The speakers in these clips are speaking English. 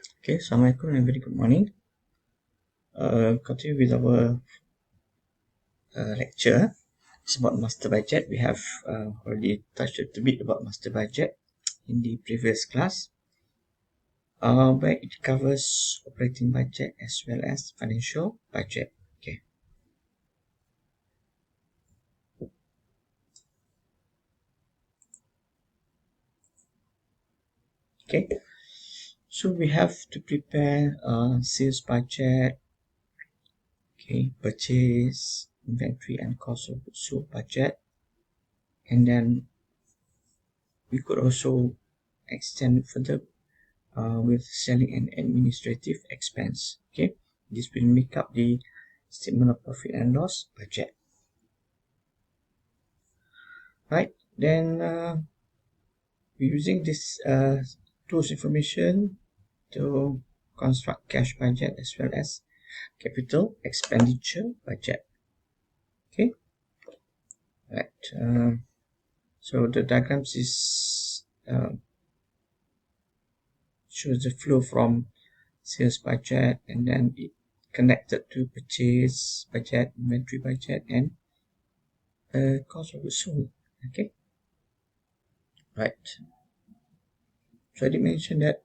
Okay, Assalamualaikum and very good morning. Continue with our lecture. It's about master budget. We have already touched a little bit about master budget in the previous class, where it covers operating budget as well as financial budget. Okay. So we have to prepare sales budget, okay, purchase, inventory, and cost of goods sold budget, and then we could also extend it further with selling and administrative expense. Okay, this will make up the statement of profit and loss budget. Right, then we're using this tools information to construct cash budget as well as capital expenditure budget. Okay, right. So the diagrams is shows the flow from sales budget and then it connected to purchase budget, inventory budget, and cost of goods sold. Okay, right. So I did mention that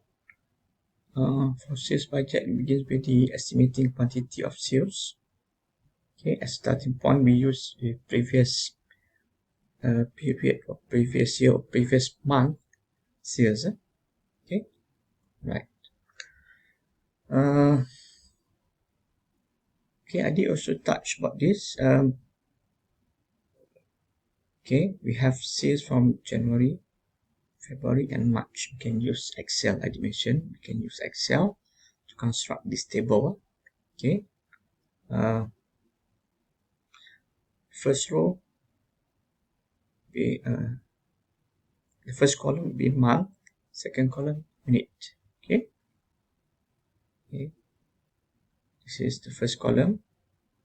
for sales budget, it begins with the estimating quantity of sales. Okay, as starting point, we use the previous period or previous year or previous month sales. Okay, right. Okay, I did also touch about this. Okay, we have sales from January, February, and March. We can use Excel. I did mention we can use Excel to construct this table. Okay. First row be the first column will be month, second column minute. Okay. This is the first column,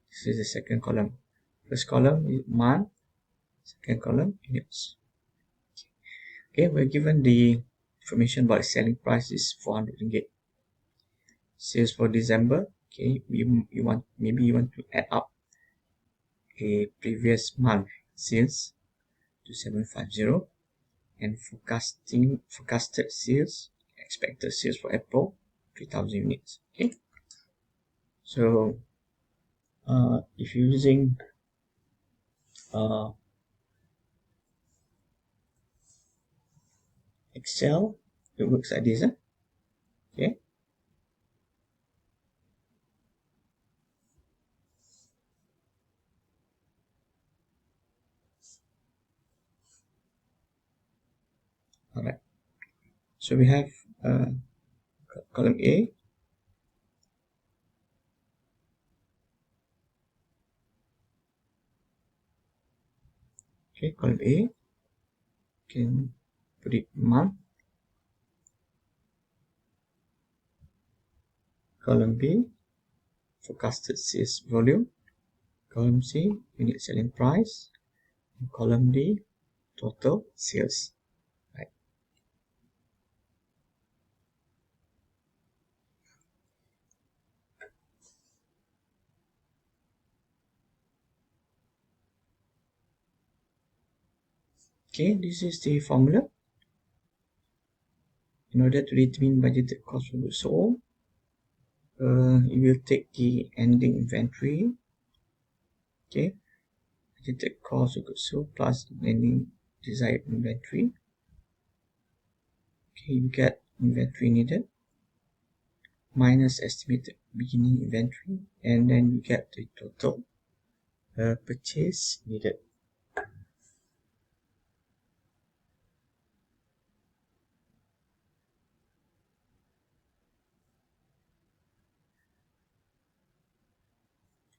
this is the second column. First column is month, second column minutes. Okay, we're given the information about the selling price is 400 ringgit. Sales for December. Okay, you want to add up a previous month sales to 750 and forecasted sales, expected sales for April 3000 units. Okay, so if you're using Excel, it works like this. Okay, all right. So we have column A, okay, column A, can put it month, column B, forecasted sales volume, column C, unit selling price, and column D, total sales. Right. Okay, this is the formula. In order to determine budgeted cost of goods sold, you will take the ending inventory. Okay, budgeted cost of goods sold plus ending desired inventory. Okay, you get inventory needed minus estimated beginning inventory, and then you get the total purchase needed.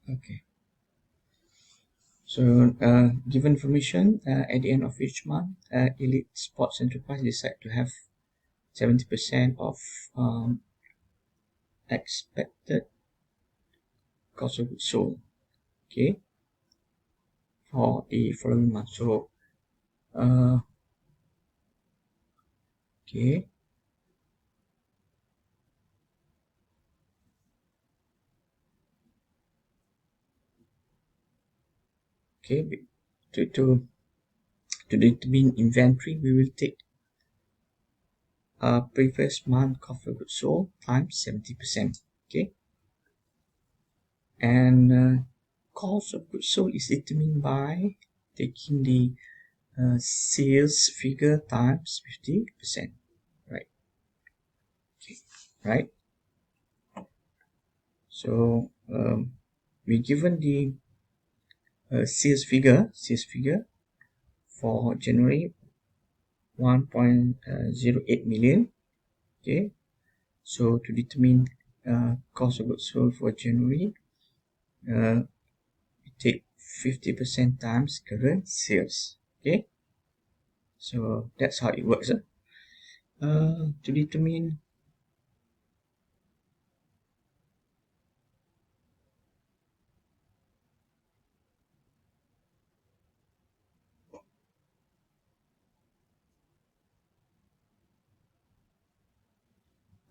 Okay, so given information at the end of each month, Elite Sports Enterprise decide to have 70% of expected cost of goods sold, okay, for the following month. So okay, Okay, to determine inventory, we will take previous month cost of goods sold times 70%. Okay, and cost of goods sold is determined by taking the sales figure times 50%. Right. Okay. Right. So we given the sales figure for January 1.08 million. Okay, so to determine cost of goods sold for January, we take 50% times current sales. Okay, so that's how it works. To determine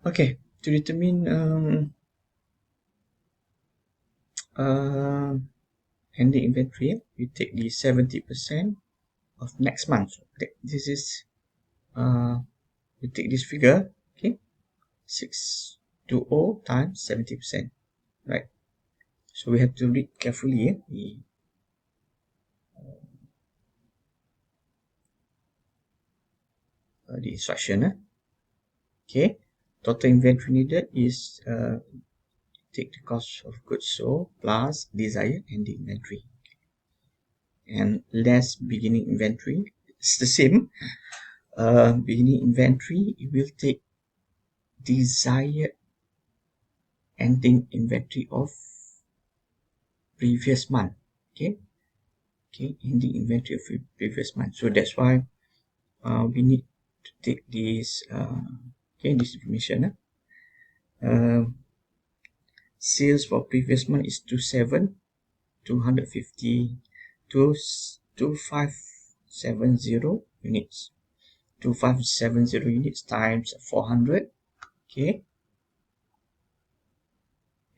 okay, to determine ending inventory, we take the 70% of next month. So this is we take this figure, okay, 620 times 70%, right? So we have to read carefully the instruction. Okay, total inventory needed is take the cost of goods sold plus desired ending inventory, and less beginning inventory. It's the same. Beginning inventory, it will take desired ending inventory of previous month. Okay, ending inventory of previous month. So that's why we need to take this this information. Sales for previous month is 250 2570 units. 2570 units times 400. Okay,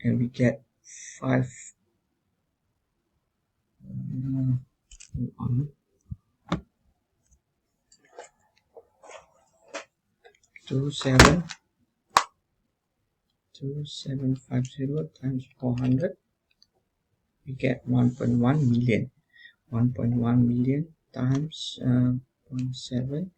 and we get 5 on 2750 times 400, we get 1.1 million. 1.1 million times 0.7,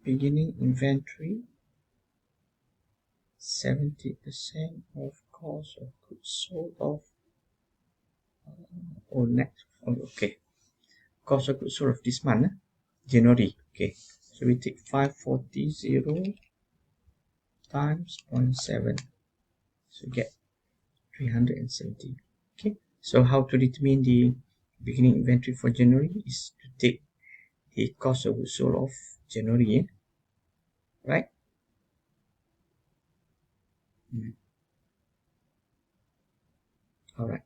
beginning inventory, 70% of cost of goods sold of okay, cost of goods sold of this month, January. Okay, so we take 540 times 0.7, so get 370. Okay, so how to determine the beginning inventory for January is to take the cost of goods sold of January, right? All right.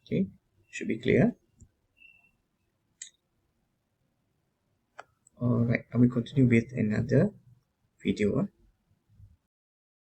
Okay, should be clear. All right, I will continue with another video.